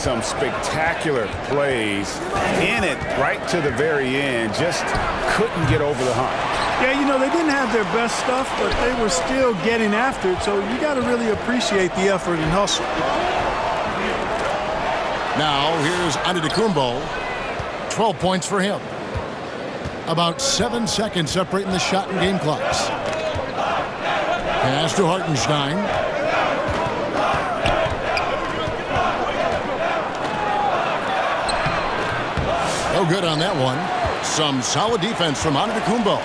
some spectacular plays in it right to the very end. Just couldn't get over the hump. Yeah, you know, they didn't have their best stuff, but they were still getting after it, so you got to really appreciate the effort and hustle. Now, here's Antetokounmpo. 12 points for him. About 7 seconds separating the shot and game clocks. Pass to Hartenstein. No good on that one. Some solid defense from Antetokounmpo.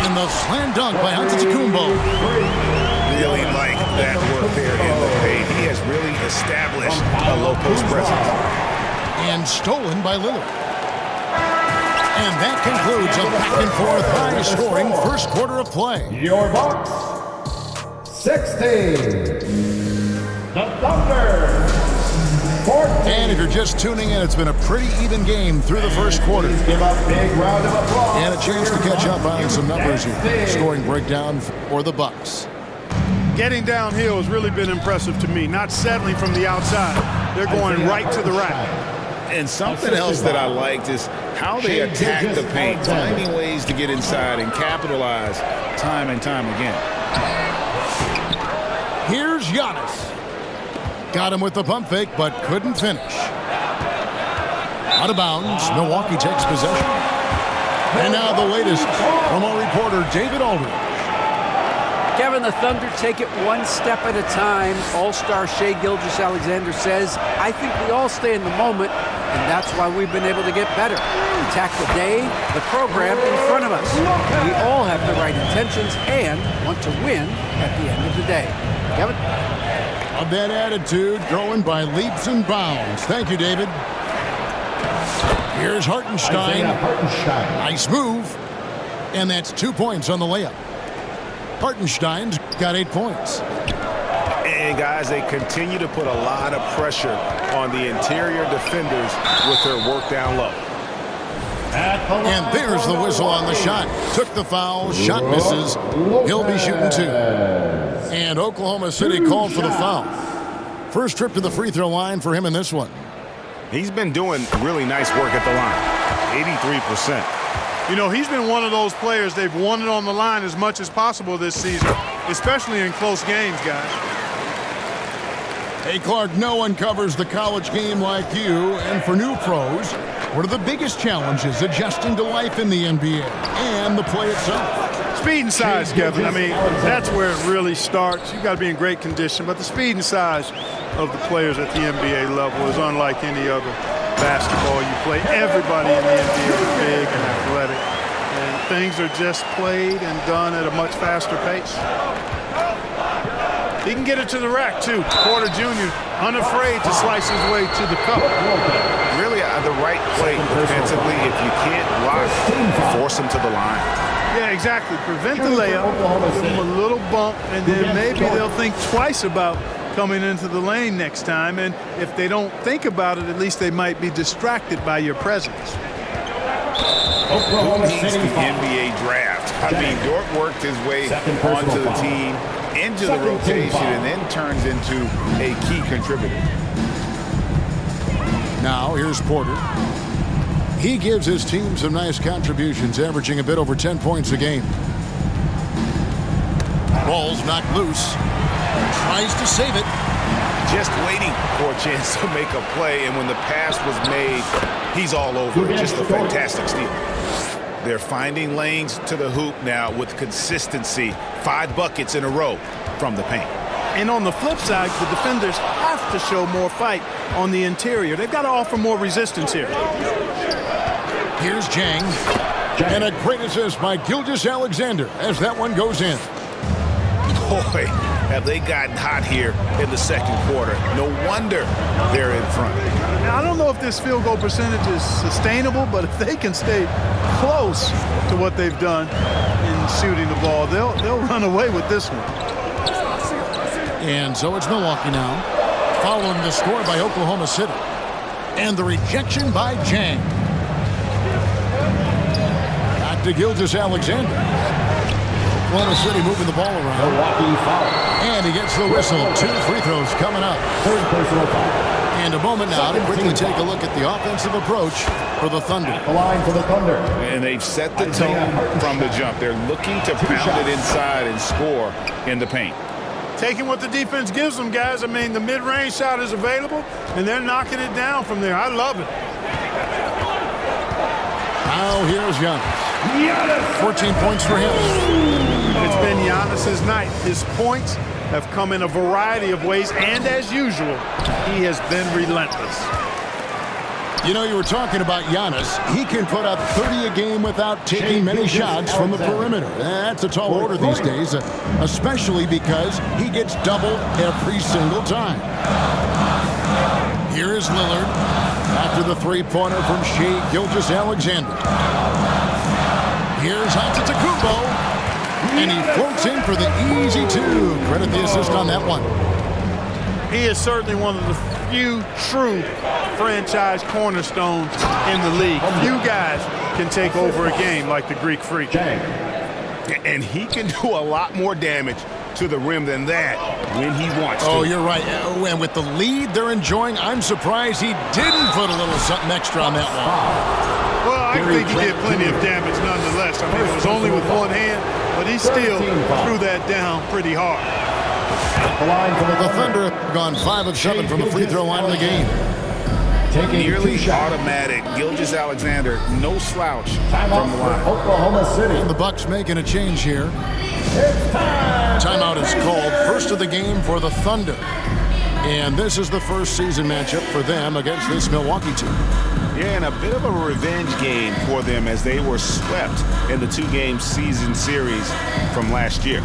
And the slam dunk by Antetokounmpo. Really like that work there in the paint. He has really established a low post presence. And stolen by Lillard. And that concludes a back-and-forth high-scoring first quarter of play. Your Bucks, 16. The Thunder, 14. And if you're just tuning in, it's been a pretty even game through the first quarter. Give a big round of applause. And a chance to catch up on some numbers here. Scoring breakdown for the Bucks. Getting downhill has really been impressive to me. Not settling from the outside. They're going right to the rack. And something else that I liked is how they attack the paint, finding ways to get inside and capitalize time and time again. Here's Giannis. Got him with the pump fake, but couldn't finish. Out of bounds, Milwaukee takes possession. And now the latest from our reporter, David Aldridge. Kevin, the Thunder take it one step at a time. All-star Shai Gilgeous-Alexander says, I think we all stay in the moment, and that's why we've been able to get better. Attack the day, the program in front of us. We all have the right intentions and want to win at the end of the day. Kevin? Of that attitude, growing by leaps and bounds. Thank you, David. Here's Hartenstein. Nice move. And that's 2 points on the layup. Hartenstein's got 8 points. And guys, they continue to put a lot of pressure on the interior defenders with their work down low. And there's the whistle on the shot. Took the foul, shot misses. He'll be shooting 2. And Oklahoma City called for the foul. First trip to the free throw line for him in this one. He's been doing really nice work at the line. 83%. You know, he's been one of those players they've wanted on the line as much as possible this season, especially in close games, guys. Hey, Clark, no one covers the college game like you. And for new pros, what are the biggest challenges adjusting to life in the NBA and the play itself? Speed and size, Kevin. I mean, that's where it really starts. You've got to be in great condition, but the speed and size of the players at the NBA level is unlike any other basketball you play. Everybody in the NBA is big and athletic, and things are just played and done at a much faster pace. He can get it to the rack, too. Porter Jr. unafraid to slice his way to the cup. Really the right play defensively. If you can't block, force him to the line. Yeah, exactly. Prevent the layup, give them a little bump, and then maybe they'll think twice about coming into the lane next time. And if they don't think about it, at least they might be distracted by your presence. Who needs the NBA draft? I mean, Dort worked his way onto the team, into the rotation, and then turns into a key contributor. Now, here's Porter. He gives his team some nice contributions, averaging a bit over 10 points a game. Ball's knocked loose. Tries to save it. Just waiting for a chance to make a play, and when the pass was made, he's all over it. Just a fantastic steal. They're finding lanes to the hoop now with consistency. 5 buckets in a row from the paint. And on the flip side, the defenders have to show more fight on the interior. They've got to offer more resistance here. Here's Jang. And a great assist by Gilgeous-Alexander as that one goes in. Boy, have they gotten hot here in the second quarter. No wonder they're in front. Now, I don't know if this field goal percentage is sustainable, but if they can stay close to what they've done in shooting the ball, they'll run away with this one. And so it's Milwaukee now, following the score by Oklahoma City. And the rejection by Jang. Back to Gilgeous-Alexander. Oklahoma City moving the ball around. Milwaukee foul. And he gets the whistle. 2 free throws coming up. Third personal foul. And a moment now to quickly take a look at the offensive approach for the Thunder. The line for the Thunder. And they've set the tone from the jump. They're looking to pound it inside and score in the paint. Taking what the defense gives them, guys. I mean, the mid-range shot is available, and they're knocking it down from there. I love it. Now here's Giannis. 14 points for him. It's been Giannis's night. His points have come in a variety of ways, and as usual, he has been relentless. You know, you were talking about Giannis. He can put up 30 a game without taking many shots from the perimeter. That's a tall order these days, especially because he gets doubled every single time. Here is Lillard after the three-pointer from Shai Gilgeous-Alexander. Here's Antetokounmpo, and he floats in for the easy 2. Credit the assist on that one. He is certainly one of the few true franchise cornerstones in the league. Few guys can take over a game like the Greek Freak. And he can do a lot more damage to the rim than that when he wants to. Oh, you're right. And with the lead they're enjoying, I'm surprised he didn't put a little something extra on that one. Well, I think he did plenty of damage nonetheless. I mean, it was only with one hand, but he still threw that down pretty hard. The Thunder have gone 5 of 7 from the free throw line in the game. Nearly automatic. Gilgeous-Alexander, no slouch from the line. Oklahoma City. And the Bucks making a change here. Timeout is called. First of the game for the Thunder. And this is the first season matchup for them against this Milwaukee team. Yeah, and a bit of a revenge game for them as they were swept in the 2-game season series from last year.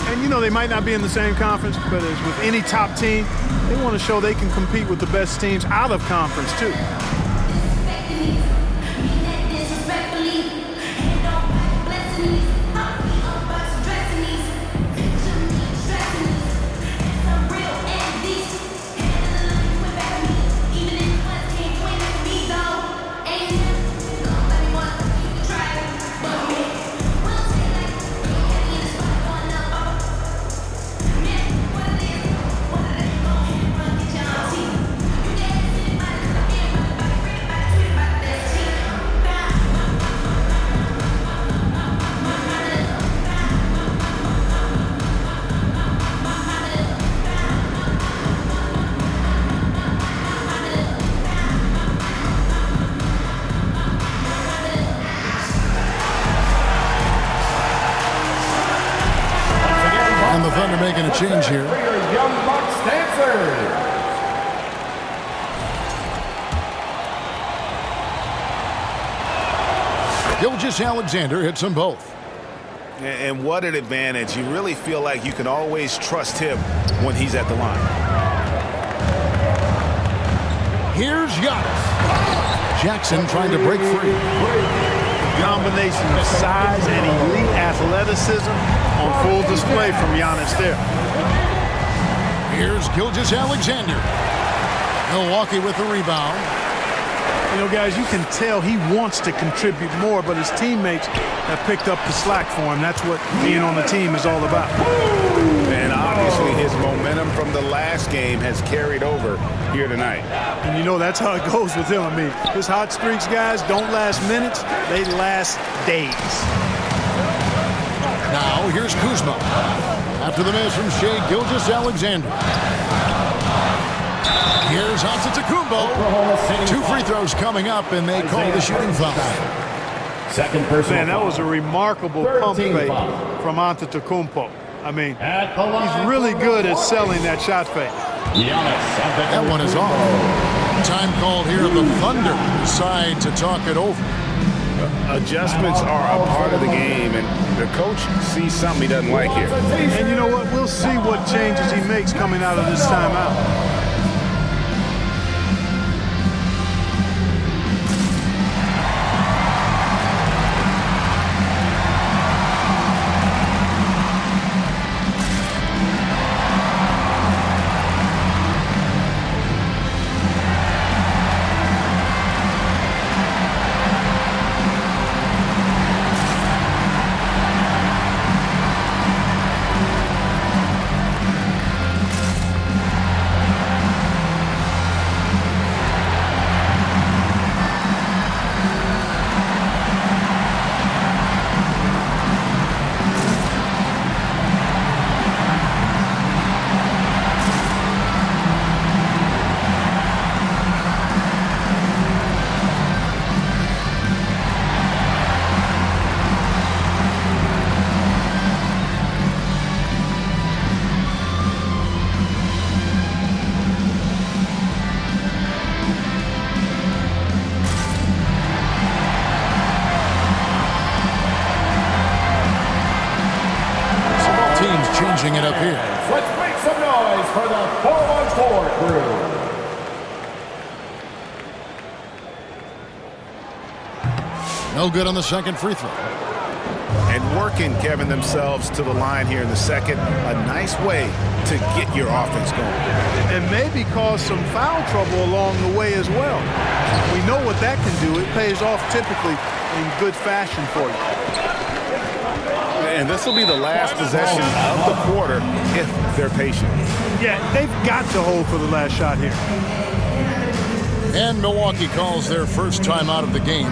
And, you know, they might not be in the same conference, but as with any top team, they want to show they can compete with the best teams out of conference, too. And the Thunder making a change here. Young Bucks dancers. Gilgeous-Alexander hits them both. And what an advantage. You really feel like you can always trust him when he's at the line. Here's Giannis. Jackson trying to break free. Combination of size and elite athleticism on full display from Giannis there. Here's Gilgeous-Alexander. Milwaukee with the rebound. You know, guys, you can tell he wants to contribute more, but his teammates have picked up the slack for him. That's what being on the team is all about. And obviously his momentum from the last game has carried over here tonight. And you know, that's how it goes with him. I mean, his hot streaks, guys, don't last minutes. They last days. Now here's Kuzma. After the miss from Shai Gilgeous-Alexander. Here's Antetokounmpo. 2 free throws coming up, and they call the shooting foul. Second personal Man, that foul. was a remarkable pump fake from Antetokounmpo. I mean, he's really good at selling that shot fake. That one is off. Time called here. The Thunder decide to talk it over. Adjustments are a part of the game, and the coach sees something he doesn't like here. And you know what? We'll see what changes he makes coming out of this timeout. finishing it up here. Let's make some noise for the 4-on-4 crew. No good on the second free throw. And working, Kevin, themselves to the line here in the second. A nice way to get your offense going. And maybe cause some foul trouble along the way as well. We know what that can do. It pays off typically in good fashion for you. And this will be the last possession of the quarter if they're patient. Yeah, they've got to hold for the last shot here. And Milwaukee calls their first time out of the game.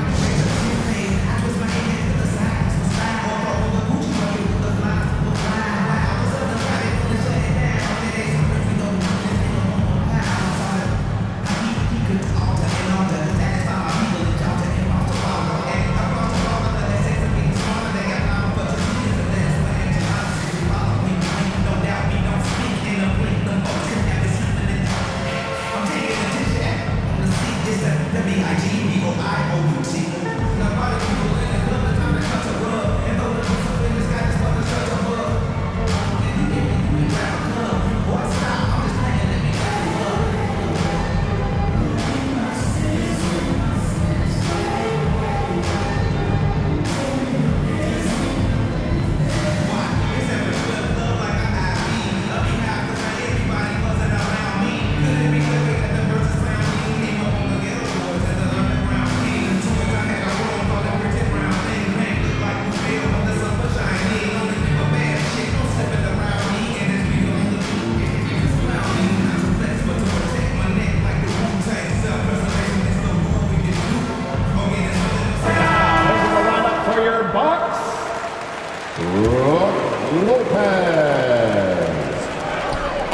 Lopez.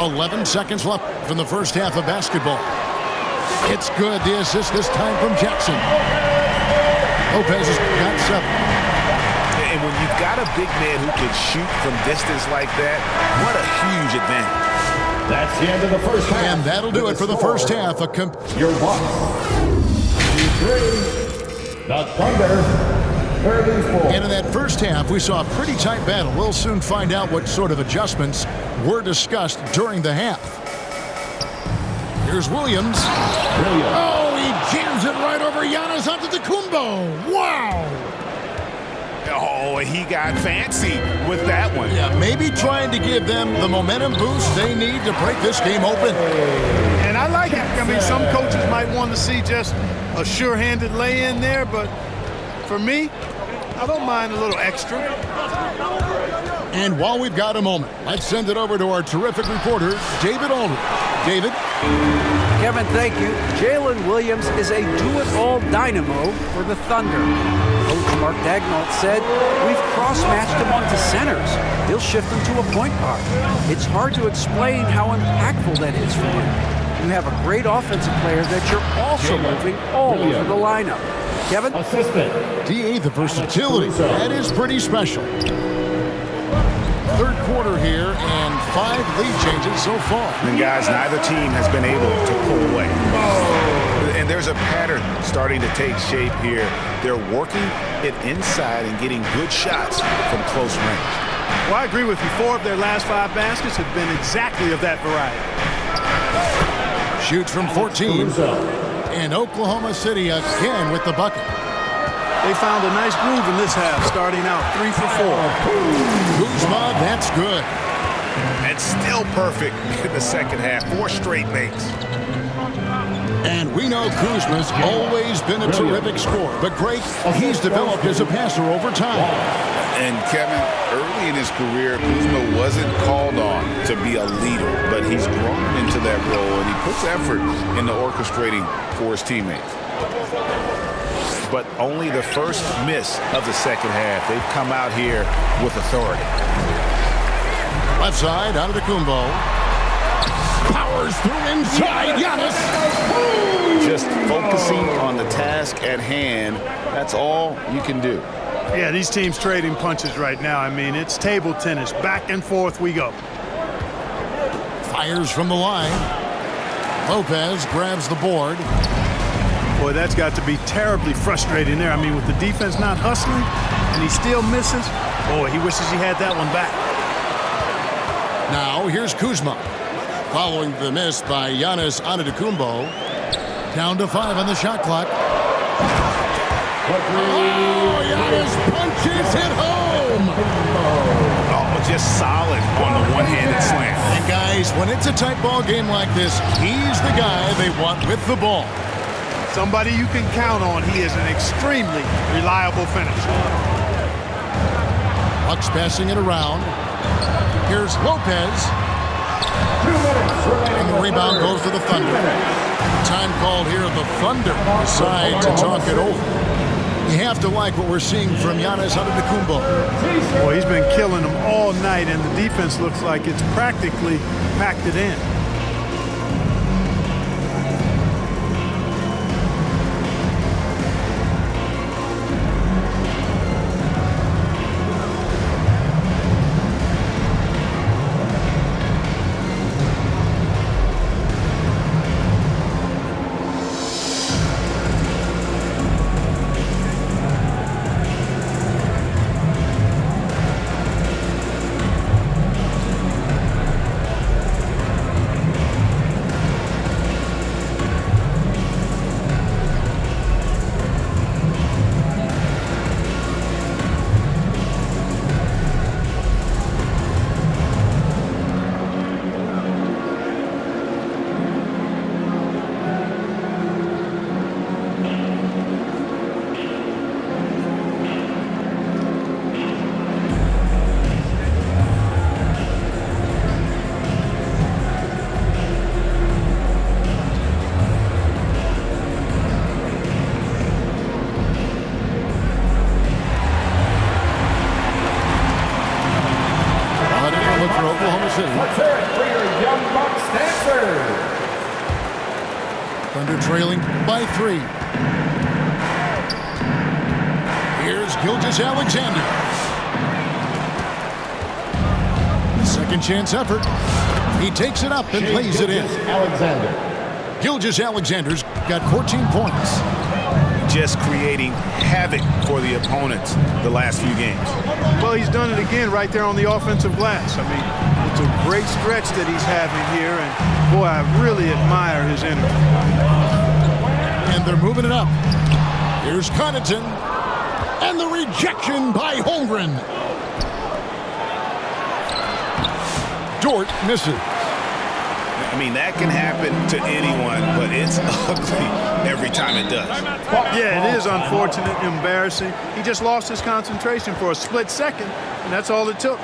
11 seconds left from the first half of basketball. It's good. The assist this time from Jackson. Lopez has got 7. And when you've got a big man who can shoot from distance like that, what a huge advantage. That's the end of the first half. And that'll do it for the first half. Your Bucks. 3. The Thunder. 34. And in that first half, we saw a pretty tight battle. We'll soon find out what sort of adjustments were discussed during the half. Here's Williams. Oh, he jams it right over Giannis Antetokounmpo. Wow. Oh, he got fancy with that one. Yeah, maybe trying to give them the momentum boost they need to break this game open. And I like it. I mean, some coaches might want to see just a sure-handed lay-in there, but for me, I don't mind a little extra. And while we've got a moment, let's send it over to our terrific reporter, David Aldridge. David? Kevin, thank you. Jalen Williams is a do-it-all dynamo for the Thunder. Coach Mark Daigneault said, we've cross-matched him onto centers. He'll shift them to a point guard. It's hard to explain how impactful that is for you. You have a great offensive player that you're also moving all over the lineup. Kevin? Assistant. DA, the versatility. That is pretty special. Third quarter here and 5 lead changes so far. And guys, neither team has been able to pull away. And there's a pattern starting to take shape here. They're working it inside and getting good shots from close range. Well, I agree with you. 4 of their last 5 baskets have been exactly of that variety. Shoots from 14. And Oklahoma City again with the bucket. They found a nice groove in this half, starting out 3 for 4. Kuzma, that's good. And still perfect in the second half. 4 straight makes. And we know Kuzma's always been a terrific scorer. But great, he's developed as a passer over time. And Kevin, early in his career, Kuzma wasn't called on to be a leader, but he's grown into that role, and he puts effort into orchestrating for his teammates. But only the first miss of the second half. They've come out here with authority. Left side, Antetokounmpo. Powers through inside, Giannis. Just focusing on the task at hand, that's all you can do. Yeah, these teams trading punches right now. I mean, it's table tennis. Back and forth we go. Fires from the line. Lopez grabs the board. Boy, that's got to be terribly frustrating there. I mean, with the defense not hustling and he still misses, boy, he wishes he had that one back. Now here's Kuzma. Following the miss by Giannis Antetokounmpo. Down to 5 on the shot clock. Oh, Giannis punches it home. Oh, just solid on the one-handed slam. And guys, when it's a tight ball game like this, he's the guy they want with the ball. Somebody you can count on. He is an extremely reliable finisher. Bucks passing it around. Here's Lopez. 2 minutes remaining. And the rebound goes to the Thunder. Time called here. The Thunder decide to talk it over. You have to like what we're seeing from Giannis Antetokounmpo. Well, he's been killing them all night, and the defense looks like it's practically packed it in. Let's hear it for your Young Bucks dancers. Thunder trailing by 3. Here's Gilgeous-Alexander. Second chance effort. He takes it up and plays it in. Alexander. Gilgeous-Alexander's got 14 points. Just creating havoc for the opponents the last few games. Well, he's done it again right there on the offensive glass. I mean, it's a great stretch that he's having here, and boy, I really admire his energy. And they're moving it up. Here's Connaughton, and the rejection by Holmgren. Dort misses. I mean, that can happen to anyone, but it's ugly every time it does. Yeah, it is unfortunate, embarrassing. He just lost his concentration for a split second, and that's all it took.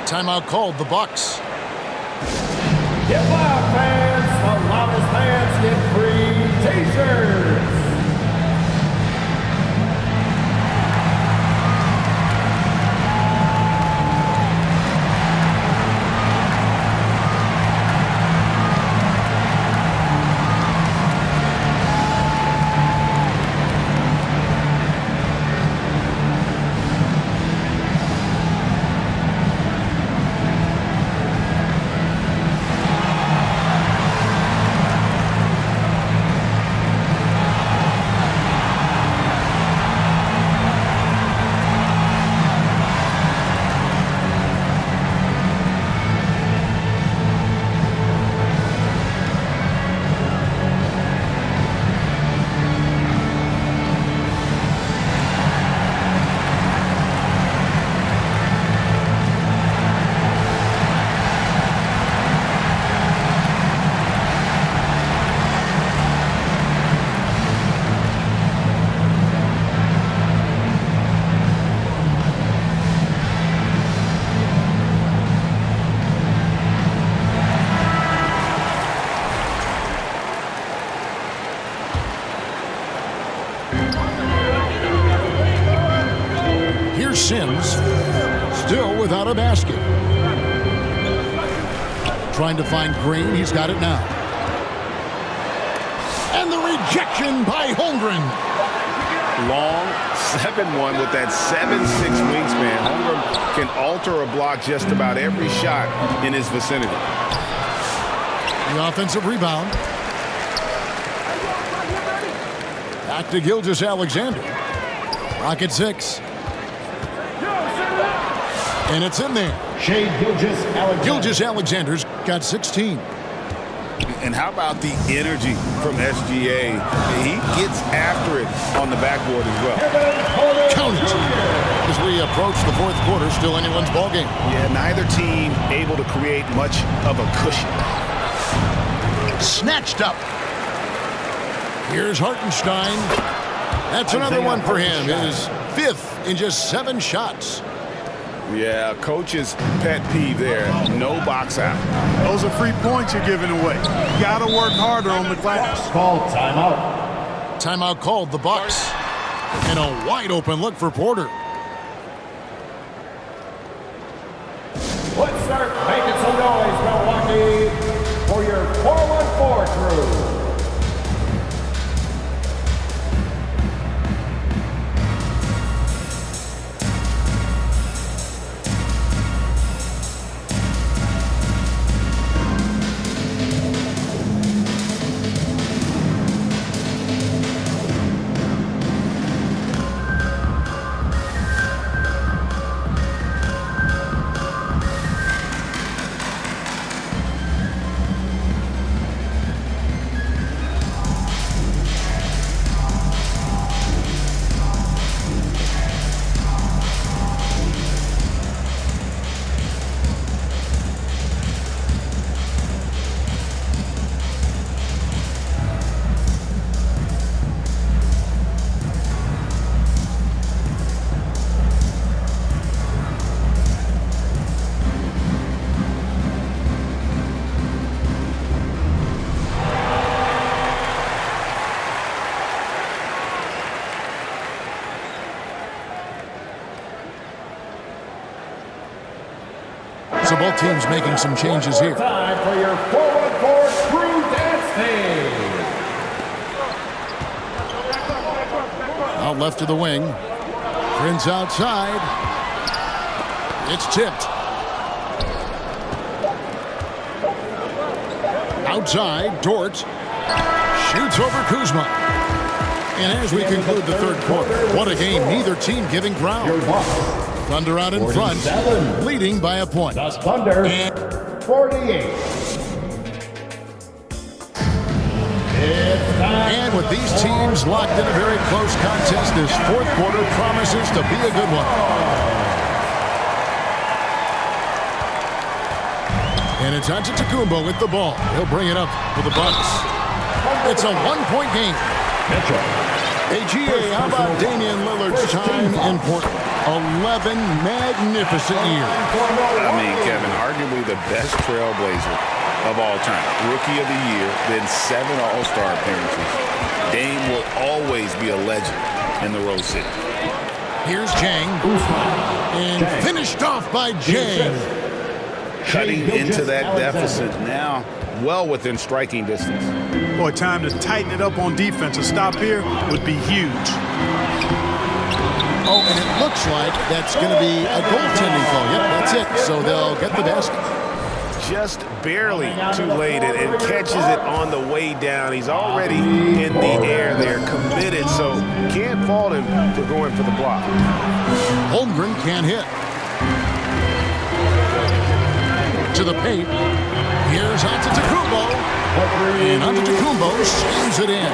Timeout called, the Bucks. Get loud, fans. The loudest fans get free t-shirts. Sims, still without a basket. Trying to find Green, he's got it now. And the rejection by Holmgren. Long 7-1 with that 7'6" wingspan. Holmgren can alter a block just about every shot in his vicinity. The offensive rebound. Back to Gilgeous-Alexander. Rocket 6. And it's in there. Shea Gilgeous-Alexander. Gilgeous-Alexander's got 16. And how about the energy from SGA? He gets after it on the backboard as well. Count it. As we approach the fourth quarter, still anyone's ballgame. Yeah, neither team able to create much of a cushion. Snatched up. Here's Hartenstein. That's another one for him. His fifth in just 7 shots. Yeah, coach's pet peeve there. No box out. Those are free points you're giving away. You got to work harder on the glass. Call timeout. Timeout called, the Bucks. And a wide open look for Porter. Let's start making some noise, Milwaukee, for your 4-1-4 crew. So both teams making some changes here. Time for your 4-1-4 crew dance team. Out left to the wing. Prince outside. It's tipped. Outside, Dort shoots over Kuzma. And as we conclude the third quarter, what a game. Neither team giving ground. Your Bucks. Thunder out in front, 47. leading by a point. The Thunder, 48. It's time. And with these teams locked in a very close contest, this fourth quarter promises to be a good one. And it's Antetokounmpo with the ball. He'll bring it up for the Bucks. It's a one-point game. AGA, how about Damian Lillard's time in Portland? 11 magnificent years. I mean, Kevin, arguably the best trailblazer of all time. Rookie of the year, then 7 All-Star appearances. Dame will always be a legend in the Rose City. Here's Jang. And finished off by Jang. Cutting into that deficit now, well within striking distance. Boy, time to tighten it up on defense. A stop here would be huge. Oh, and it looks like that's going to be a goaltending call. Yep, that's it. So they'll get the basket. Just barely too late and catches it on the way down. He's already in the air there, committed, so can't fault him for going for the block. Holmgren can't hit. To the paint. Here's Antetokounmpo. And Antetokounmpo slams it in.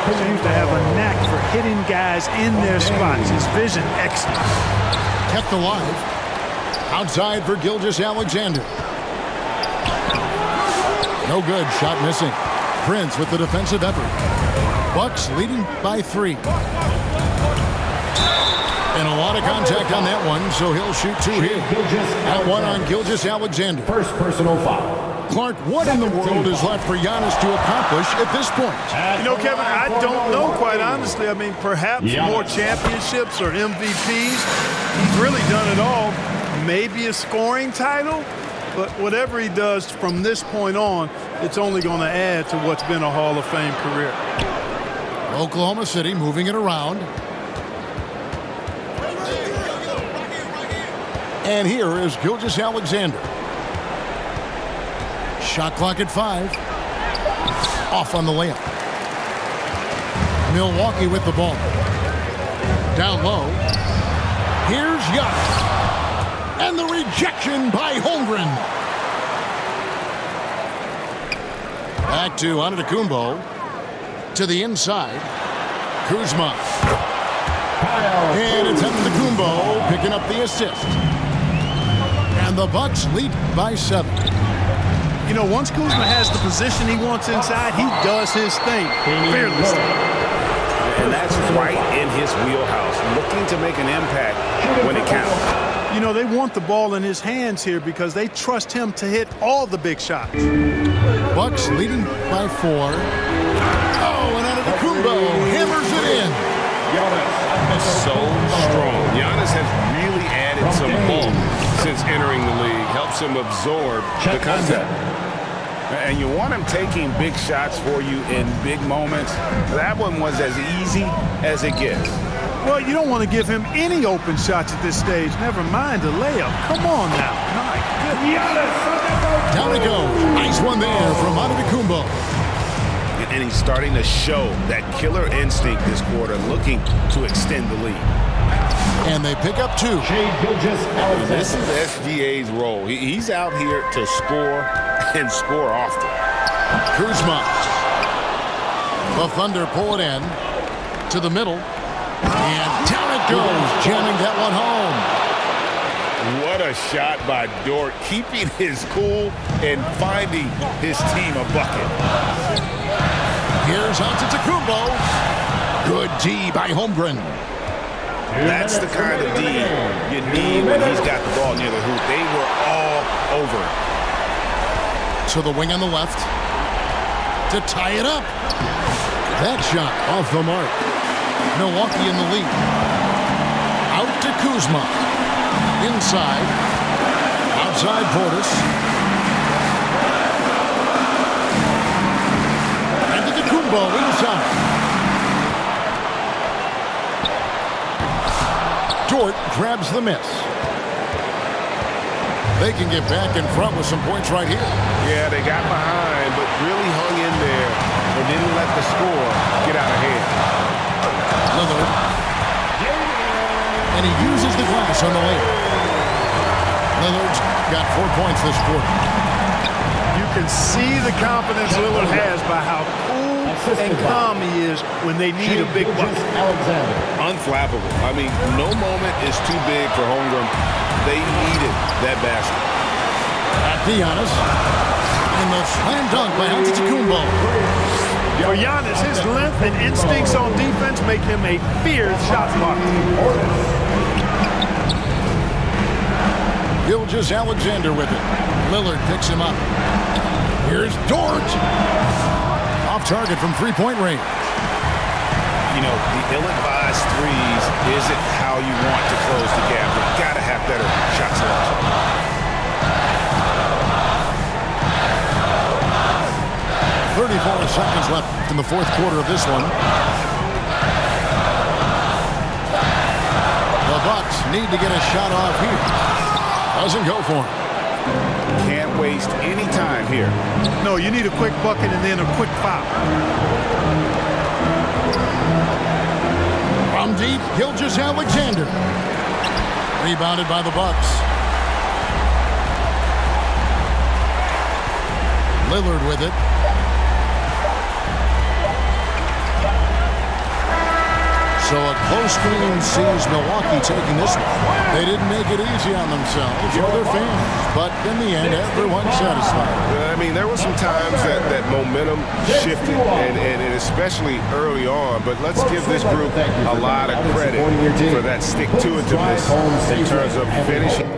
Seems to have a knack for hitting guys in their spots. His vision excellent. Kept alive. Outside for Gilgeous-Alexander. No good. Shot missing. Prince with the defensive effort. Bucks leading by 3. And a lot of contact on that one, so he'll shoot 2 here. That one on Gilgeous-Alexander. First personal foul. Clark, what in the world is left for Giannis to accomplish at this point? You know, Kevin, I don't know, quite honestly. I mean, perhaps more championships or MVPs. He's really done it all. Maybe a scoring title, but whatever he does from this point on, it's only going to add to what's been a Hall of Fame career. Oklahoma City moving it around. And here is Gilgeous-Alexander. Shot clock at 5. Off on the layup. Milwaukee with the ball. Down low. Here's Giannis. And the rejection by Holmgren. Back to Antetokounmpo. To the inside. Kuzma. And it's Antetokounmpo picking up the assist. And the Bucks lead by 7. You know, once Kuzma has the position he wants inside, he does his thing fearlessly. And that's right in his wheelhouse, looking to make an impact when it counts. You know, they want the ball in his hands here because they trust him to hit all the big shots. Bucks leading by 4. Oh, and Antetokounmpo hammers it in. So strong. Giannis has really added some bulk since entering the league. Helps him absorb the contact. And you want him taking big shots for you in big moments. That one was as easy as it gets. Well, you don't want to give him any open shots at this stage. Never mind a layup. Come on now. My goodness. Down it goes. Nice one there from Antetokounmpo. And he's starting to show that killer instinct this quarter, looking to extend the lead. And they pick up 2. This is SGA's role. He's out here to score and score often. Kuzma. The Thunder pull it in to the middle. And down it goes, jamming that one home. What a shot by Dort, keeping his cool and finding his team a bucket. Here's Antetokounmpo. Good D by Holmgren. That's the kind of D you need when he's got the ball near the hoop. They were all over it. To the wing on the left. To tie it up. That shot off the mark. Milwaukee in the lead. Out to Kuzma. Inside. Outside Portis. Antetokounmpo inside. Dort grabs the miss. They can get back in front with some points right here. Yeah, they got behind, but really hung in there and didn't let the score get out of hand. Lillard. And he uses the glass on the layup. Lillard's got 4 points this quarter. You can see the confidence Lillard has by how cool and calm he is when they need a big bucket. Unflappable. I mean, no moment is too big for Holmgren. They needed that basket. At Giannis. And the slam dunk by Antetokounmpo. For Giannis, his length and instincts on defense make him a fierce shot blocker. Gilgeous-Alexander with it. Lillard picks him up. Here's Dort. Off target from three-point range. You know, the ill-advised threes isn't how you want to close the gap. You've got to have better shot selection. 34 seconds left in the fourth quarter of this one. The Bucks need to get a shot off here. Doesn't go for him. Can't waste any time here. No, you need a quick bucket and then a quick foul. From deep, Gilgeous-Alexander. Rebounded by the Bucks. Lillard with it. So a close game sees Milwaukee taking this one. They didn't make it easy on themselves or their fans, but in the end, everyone's satisfied. I mean, there were some times that momentum shifted, and especially early on, but let's give this group a lot of credit for that stick-to-itiveness in terms of finishing.